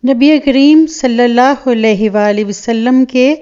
نبی کریم صلی اللہ علیہ وآلہ وسلم کے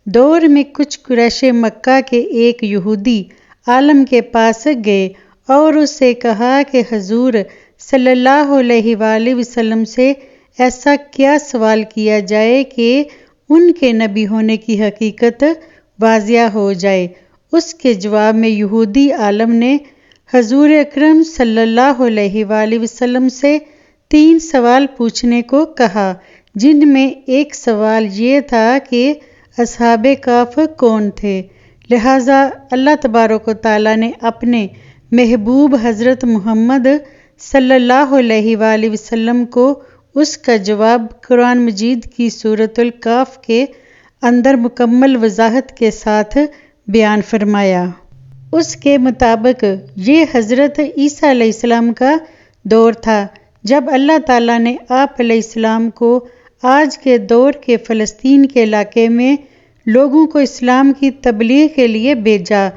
دور میں کچھ قریش مکہ کے ایک یہودی عالم کے پاس گئے اور اس سے کہا کہ حضور صلی اللہ علیہ وآلہ وسلم سے ایسا کیا سوال کیا جائے کہ ان کے نبی ہونے کی حقیقت واضح ہو جائے۔ اس کے جواب میں یہودی عالم نے حضور اکرم صلی اللہ علیہ وآلہ وسلم سے 3 سوال پوچھنے کو کہا، جن میں ایک سوال یہ تھا کہ اصحاب کہف کون تھے۔ لہٰذا اللہ تبارک و تعالیٰ نے اپنے محبوب حضرت محمد صلی اللہ علیہ وآلہ وسلم کو اس کا جواب قرآن مجید کی سورۃ الکہف کے اندر مکمل وضاحت کے ساتھ بیان فرمایا۔ اس کے مطابق یہ حضرت عیسیٰ علیہ السلام کا دور تھا جب اللہ تعالیٰ نے آپ علیہ السلام کو آج کے دور کے فلسطین کے علاقے میں لوگوں کو اسلام کی تبلیغ کے لیے بھیجا۔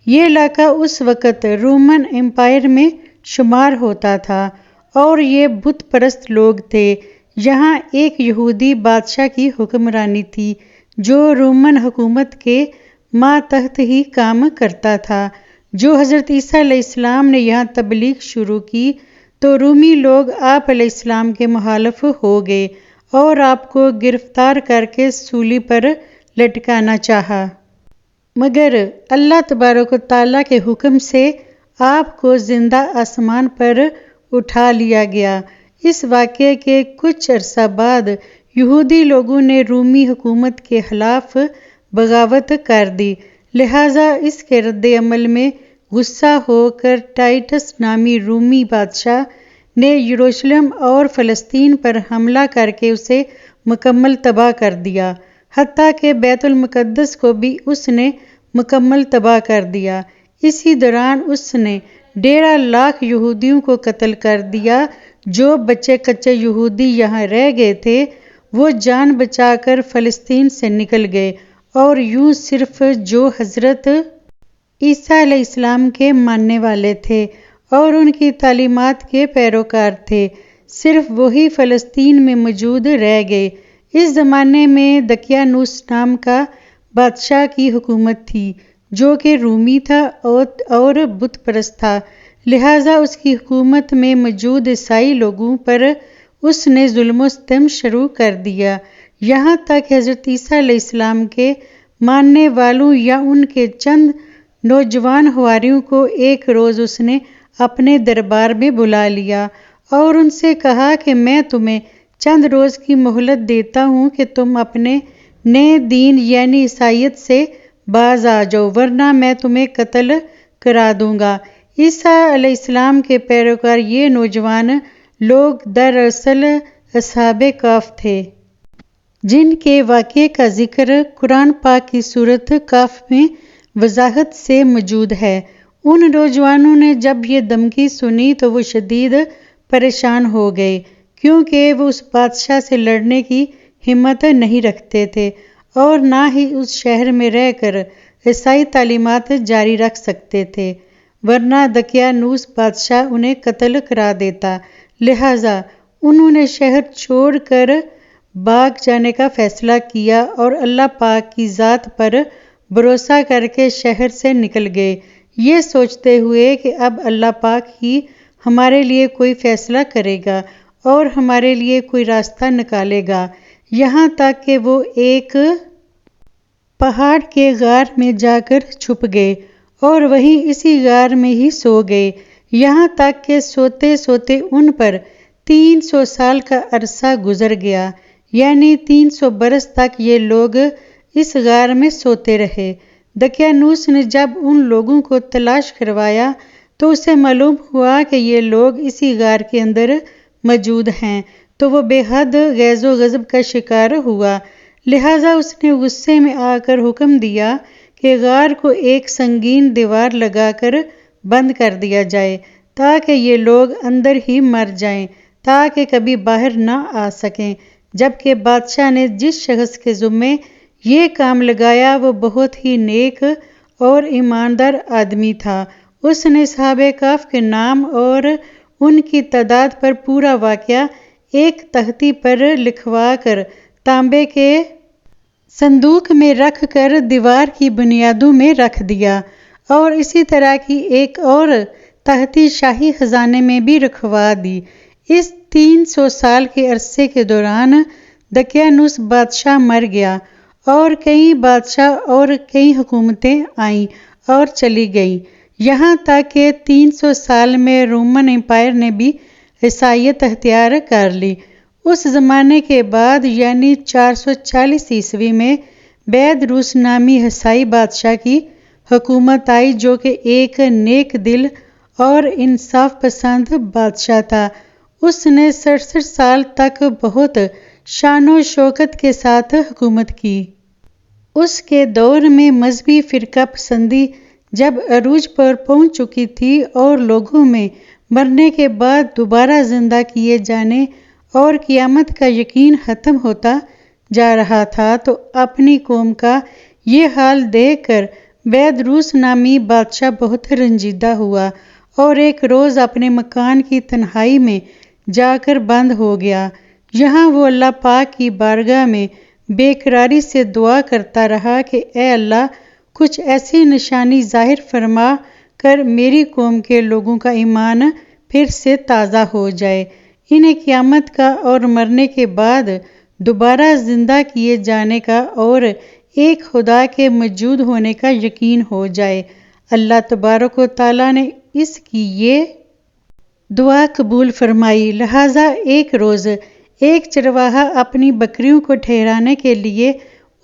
یہ علاقہ اس وقت رومن امپائر میں شمار ہوتا تھا اور یہ بت پرست لوگ تھے۔ یہاں ایک یہودی بادشاہ کی حکمرانی تھی جو رومن حکومت کے ماتحت ہی کام کرتا تھا۔ جو حضرت عیسیٰ علیہ السلام نے یہاں تبلیغ شروع کی تو رومی لوگ آپ علیہ السلام کے مخالف ہو گئے اور آپ کو گرفتار کر کے سولی پر لٹکانا چاہا، مگر اللہ تبارک و تعالیٰ کے حکم سے آپ کو زندہ آسمان پر اٹھا لیا گیا۔ اس واقعے کے کچھ عرصہ بعد یہودی لوگوں نے رومی حکومت کے خلاف بغاوت کر دی، لہٰذا اس کے رد عمل میں غصہ ہو کر ٹائٹس نامی رومی بادشاہ نے یروشلم اور فلسطین پر حملہ کر کے اسے مکمل تباہ کر دیا، حتیٰ کہ بیت المقدس کو بھی اس نے مکمل تباہ کر دیا۔ اسی دوران اس نے 1.5 لاکھ یہودیوں کو قتل کر دیا۔ جو بچے کچے یہودی یہاں رہ گئے تھے وہ جان بچا کر فلسطین سے نکل گئے، اور یوں صرف جو حضرت عیسیٰ علیہ السلام کے ماننے والے تھے اور ان کی تعلیمات کے پیروکار تھے، صرف وہی فلسطین میں موجود رہ گئے۔ اس زمانے میں دقیانوس نام کا بادشاہ کی حکومت تھی جو کہ رومی تھا اور بت پرست تھا، لہٰذا اس کی حکومت میں موجود عیسائی لوگوں پر اس نے ظلم و ستم شروع کر دیا، یہاں تک کہ حضرت عیسیٰ علیہ السلام کے ماننے والوں یا ان کے چند نوجوان حواریوں کو ایک روز اس نے اپنے دربار میں بلا لیا اور ان سے کہا کہ میں تمہیں چند روز کی مہلت دیتا ہوں کہ تم اپنے نئے دین یعنی عیسائیت سے باز آ جاؤ، ورنہ میں تمہیں قتل کرا دوں گا۔ عیسیٰ علیہ السلام کے پیروکار یہ نوجوان لوگ دراصل اصحاب کہف تھے، جن کے واقعے کا ذکر قرآن پاک کی سورۃ کہف میں وضاحت سے موجود ہے۔ ان نوجوانوں نے جب یہ دھمکی سنی تو وہ شدید پریشان ہو گئے، کیونکہ وہ اس بادشاہ سے لڑنے کی ہمت نہیں رکھتے تھے اور نہ ہی اس شہر میں رہ کر عیسائی تعلیمات جاری رکھ سکتے تھے، ورنہ دقیانوس بادشاہ انہیں قتل کرا دیتا۔ لہٰذا انہوں نے شہر چھوڑ کر بھاگ جانے کا فیصلہ کیا اور اللہ پاک کی ذات پر بھروسہ کر کے شہر سے نکل گئے، یہ سوچتے ہوئے کہ اب اللہ پاک ہی ہمارے لیے کوئی فیصلہ کرے گا اور ہمارے لیے کوئی راستہ نکالے گا، یہاں تک کہ وہ ایک پہاڑ کے غار میں جا کر چھپ گئے اور وہیں اسی غار میں ہی سو گئے، یہاں تک کہ سوتے سوتے ان پر 300 سال کا عرصہ گزر گیا، یعنی 300 برس تک یہ لوگ اس غار میں سوتے رہے۔ دقیانوس نے جب ان لوگوں کو تلاش کروایا تو اسے معلوم ہوا کہ یہ لوگ اسی غار کے اندر موجود ہیں، تو وہ بے حد غیظ و غضب کا شکار ہوا، لہٰذا اس نے غصے میں آ کر حکم دیا کہ غار کو ایک سنگین دیوار لگا کر بند کر دیا جائے تاکہ یہ لوگ اندر ہی مر جائیں، تاکہ کبھی باہر نہ آ سکیں، جبکہ بادشاہ نے جس شخص کے ذمے یہ کام لگایا وہ بہت ہی نیک اور ایماندار آدمی تھا۔ اس نے اصحاب کہف کے نام اور ان کی تعداد پر پورا واقعہ ایک تختی پر لکھوا کر تانبے کے صندوق میں رکھ کر دیوار کی بنیادوں میں رکھ دیا، اور اسی طرح کی ایک اور تختی شاہی خزانے میں بھی رکھوا دی۔ اس 300 سال کے عرصے کے دوران دقیانوس بادشاہ مر گیا، اور کئی بادشاہ اور کئی حکومتیں آئیں اور چلی گئیں، یہاں تک کہ 300 سال میں رومن امپائر نے بھی عیسائیت اختیار کر لی۔ اس زمانے کے بعد یعنی 440 عیسوی میں بیدروس نامی عیسائی بادشاہ کی حکومت آئی، جو کہ ایک نیک دل اور انصاف پسند بادشاہ تھا۔ اس نے 67 سال تک بہت شان و شوکت کے ساتھ حکومت کی۔ اس کے دور میں مذہبی فرقہ پسندی جب عروج پر پہنچ چکی تھی اور لوگوں میں مرنے کے بعد دوبارہ زندہ کیے جانے اور قیامت کا یقین ختم ہوتا جا رہا تھا، تو اپنی قوم کا یہ حال دیکھ کر بیدروس نامی بادشاہ بہت رنجیدہ ہوا، اور ایک روز اپنے مکان کی تنہائی میں جا کر بند ہو گیا۔ یہاں وہ اللہ پاک کی بارگاہ میں بے قراری سے دعا کرتا رہا کہ اے اللہ، کچھ ایسی نشانی ظاہر فرما کر میری قوم کے لوگوں کا ایمان پھر سے تازہ ہو جائے، انہیں قیامت کا اور مرنے کے بعد دوبارہ زندہ کیے جانے کا اور ایک خدا کے موجود ہونے کا یقین ہو جائے۔ اللہ تبارک و تعالیٰ نے اس کی یہ دعا قبول فرمائی۔ لہٰذا ایک روز ایک چرواہا اپنی بکریوں کو ٹھہرانے کے لیے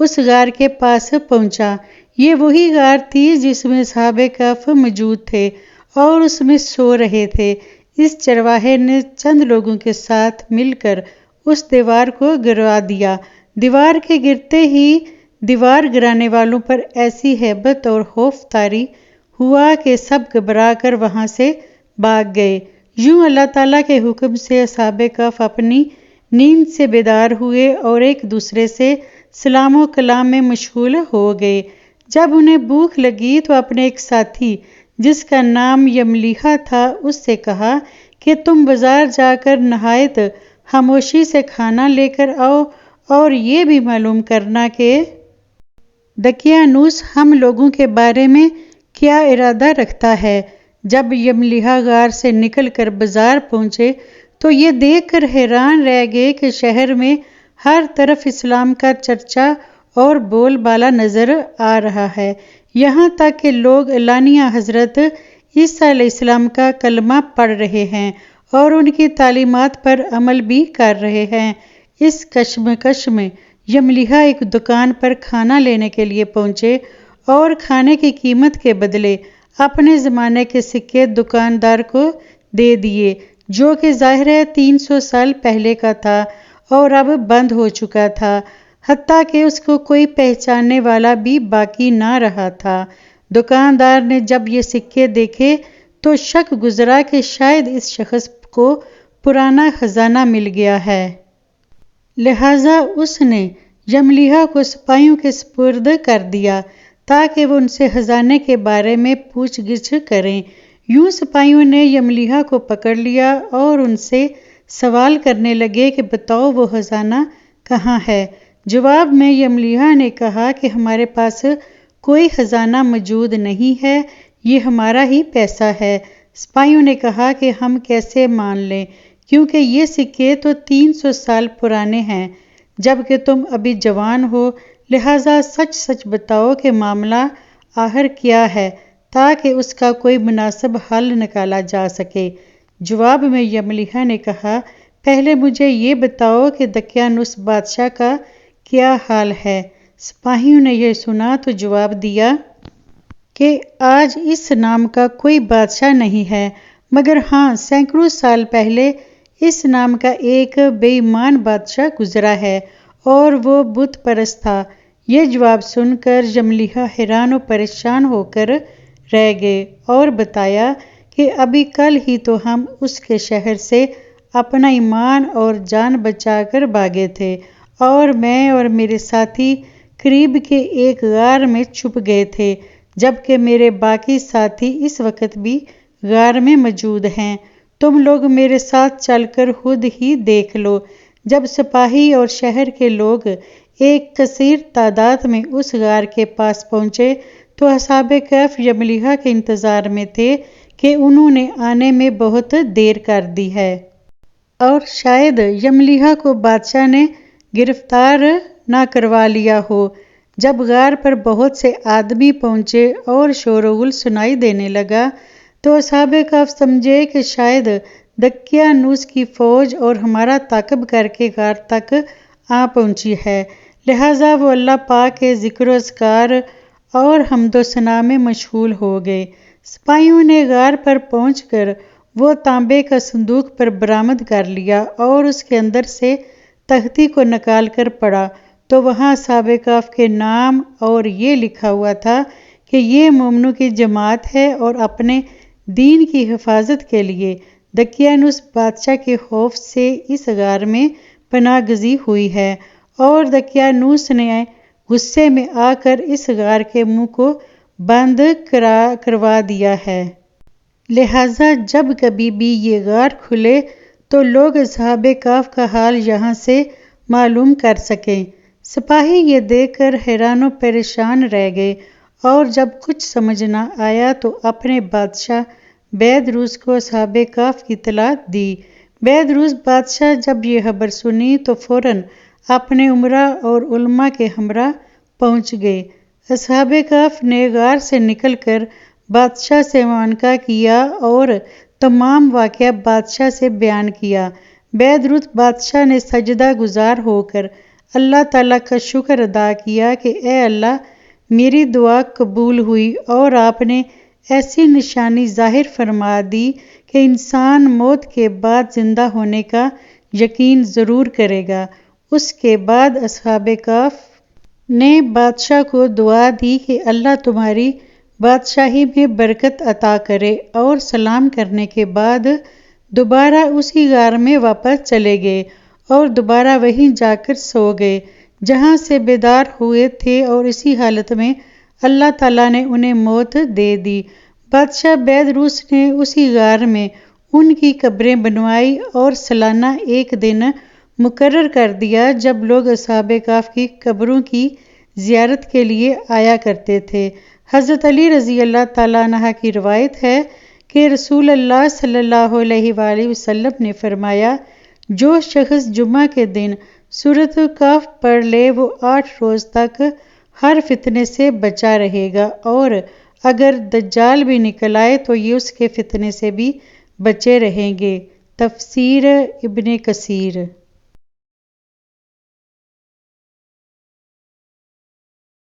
اس غار کے پاس پہنچا۔ یہ وہی غار تھی جس میں اصحاب کہف موجود تھے اور اس میں سو رہے تھے۔ اس چرواہے نے چند لوگوں کے ساتھ مل کر اس دیوار کو گروا دیا۔ دیوار کے گرتے ہی دیوار گرانے والوں پر ایسی ہیبت اور خوف طاری ہوا کہ سب گھبرا کر وہاں سے بھاگ گئے۔ یوں اللہ تعالیٰ کے حکم سے اصحاب کہف اپنی نیند سے بیدار ہوئے اور ایک دوسرے سے سلام و کلام میں مشغول ہو گئے۔ جب انہیں بھوک لگی تو اپنے ایک ساتھی جس کا نام یملیحا تھا اس سے کہا کہ تم بازار جا کر نہایت خاموشی سے کھانا لے کر آؤ اور یہ بھی معلوم کرنا کہ دقیانوس ہم لوگوں کے بارے میں کیا ارادہ رکھتا ہے۔ جب یملیحا غار سے نکل کر بازار پہنچے تو یہ دیکھ کر حیران رہ گئے کہ شہر میں ہر طرف اسلام کا چرچا اور بول بالا نظر آ رہا ہے، یہاں تک کہ لوگ اعلانیہ حضرت عیسیٰ علیہ السلام کا کلمہ پڑھ رہے ہیں اور ان کی تعلیمات پر عمل بھی کر رہے ہیں۔ اس کشمکش میں یملیحا ایک دکان پر کھانا لینے کے لیے پہنچے اور کھانے کی قیمت کے بدلے اپنے زمانے کے سکے دکاندار کو دے دیے، جو کہ ظاہر ہے 300 سال پہلے کا تھا اور اب بند ہو چکا تھا، حتیٰ کہ اس کو کوئی پہچاننے والا بھی باقی نہ رہا تھا۔ دکاندار نے جب یہ سکے دیکھے تو شک گزرا کہ شاید اس شخص کو پرانا خزانہ مل گیا ہے۔ لہٰذا اس نے یملیحا کو سپاہیوں کے سپرد کر دیا تاکہ وہ ان سے خزانے کے بارے میں پوچھ گچھ کریں۔ یوں سپاہیوں نے یملیحا کو پکڑ لیا اور ان سے سوال کرنے لگے کہ بتاؤ وہ خزانہ کہاں ہے۔ جواب میں یملیحا نے کہا کہ ہمارے پاس کوئی خزانہ موجود نہیں ہے، یہ ہمارا ہی پیسہ ہے۔ سپاہیوں نے کہا کہ ہم کیسے مان لیں، کیونکہ یہ سکے تو 300 سال پرانے ہیں، جبکہ تم ابھی جوان ہو، لہٰذا سچ سچ بتاؤ کہ معاملہ آخر کیا ہے تاکہ اس کا کوئی مناسب حل نکالا جا سکے۔ جواب میں یملیحا نے کہا پہلے مجھے یہ بتاؤ کہ دقیانوس بادشاہ کا کیا حال ہے۔ سپاہیوں نے یہ سنا تو جواب دیا کہ آج اس نام کا کوئی بادشاہ نہیں ہے، مگر ہاں سینکڑوں سال پہلے اس نام کا ایک بے ایمان بادشاہ گزرا ہے اور وہ بت پرست تھا۔ یہ جواب سن کر یملیحا حیران و پریشان ہو کر رہ گئے اور بتایا کہ ابھی کل ہی تو ہم اس کے شہر سے اپنا ایمان اور جان بچا کر بھاگے تھے، اور میں اور میرے ساتھی قریب کے ایک غار میں چھپ گئے تھے، جبکہ میرے باقی ساتھی اس وقت بھی غار میں موجود ہیں۔ تم لوگ میرے ساتھ چل کر خود ہی دیکھ لو۔ جب سپاہی اور شہر کے لوگ ایک کثیر تعداد میں اس غار کے پاس پہنچے تو اصحاب کہف یملیحہ کے انتظار میں تھے کہ انہوں نے آنے میں بہت دیر کر دی ہے اور شاید یملیحہ کو بادشاہ نے گرفتار نہ کروا لیا ہو۔ جب غار پر بہت سے آدمی پہنچے اور شور و غل سنائی دینے لگا تو اصحاب کہف سمجھے کہ شاید دقیانوس کی فوج اور ہمارا تعاقب کر کے غار تک آ پہنچی ہے، لہٰذا وہ اللہ پاک کے ذکر و اذکار اور حمد و ثنا میں مشغول ہو گئے۔ سپاہیوں نے غار پر پہنچ کر وہ تانبے کا صندوق پر برآمد کر لیا اور اس کے اندر سے تختی کو نکال کر پڑھا تو وہاں اصحاب کہف کے نام اور یہ لکھا ہوا تھا کہ یہ مومنوں کی جماعت ہے اور اپنے دین کی حفاظت کے لیے دقیانوس بادشاہ کے خوف سے اس غار میں پناہ گزین ہوئی ہے، اور دقیانوس نے غصے میں آ کر اس غار کے منہ کو بند کروا دیا ہے۔ لہٰذا جب کبھی بھی یہ غار کھلے تو لوگ اصحاب کہف کا حال یہاں سے معلوم کر سکیں۔ سپاہی یہ دیکھ کر حیران و پریشان رہ گئے اور جب کچھ سمجھ نہ آیا تو اپنے بادشاہ بیدروس کو اصحاب کہف کی اطلاع دی۔ بیدروس بادشاہ جب یہ خبر سنی تو فوراً اپنے امراء اور علماء کے ہمراہ پہنچ گئے۔ اصحاب کہف نے غار سے نکل کر بادشاہ سے معانقہ کیا اور تمام واقعہ بادشاہ سے بیان کیا۔ بیدروس بادشاہ نے سجدہ گزار ہو کر اللہ تعالیٰ کا شکر ادا کیا کہ اے اللہ، میری دعا قبول ہوئی اور آپ نے ایسی نشانی ظاہر فرما دی کہ انسان موت کے بعد زندہ ہونے کا یقین ضرور کرے گا۔ اس کے بعد اصحاب کہف نے بادشاہ کو دعا دی کہ اللہ تمہاری بادشاہی میں برکت عطا کرے، اور سلام کرنے کے بعد دوبارہ اسی غار میں واپس چلے گئے اور دوبارہ وہیں جا کر سو گئے جہاں سے بیدار ہوئے تھے، اور اسی حالت میں اللہ تعالیٰ نے انہیں موت دے دی۔ بادشاہ بیدروس نے اسی غار میں ان کی قبریں بنوائی اور سالانہ ایک دن مقرر کر دیا جب لوگ اصحاب کہف کی قبروں کی زیارت کے لیے آیا کرتے تھے۔ حضرت علی رضی اللہ تعالیٰ عنہ کی روایت ہے کہ رسول اللہ صلی اللہ علیہ وآلہ وسلم نے فرمایا، جو شخص جمعہ کے دن سورۃ کہف پڑھ لے وہ 8 روز تک ہر فتنے سے بچا رہے گا، اور اگر دجال بھی نکل آئے تو یہ اس کے فتنے سے بھی بچے رہیں گے۔ تفسیر ابن کثیر۔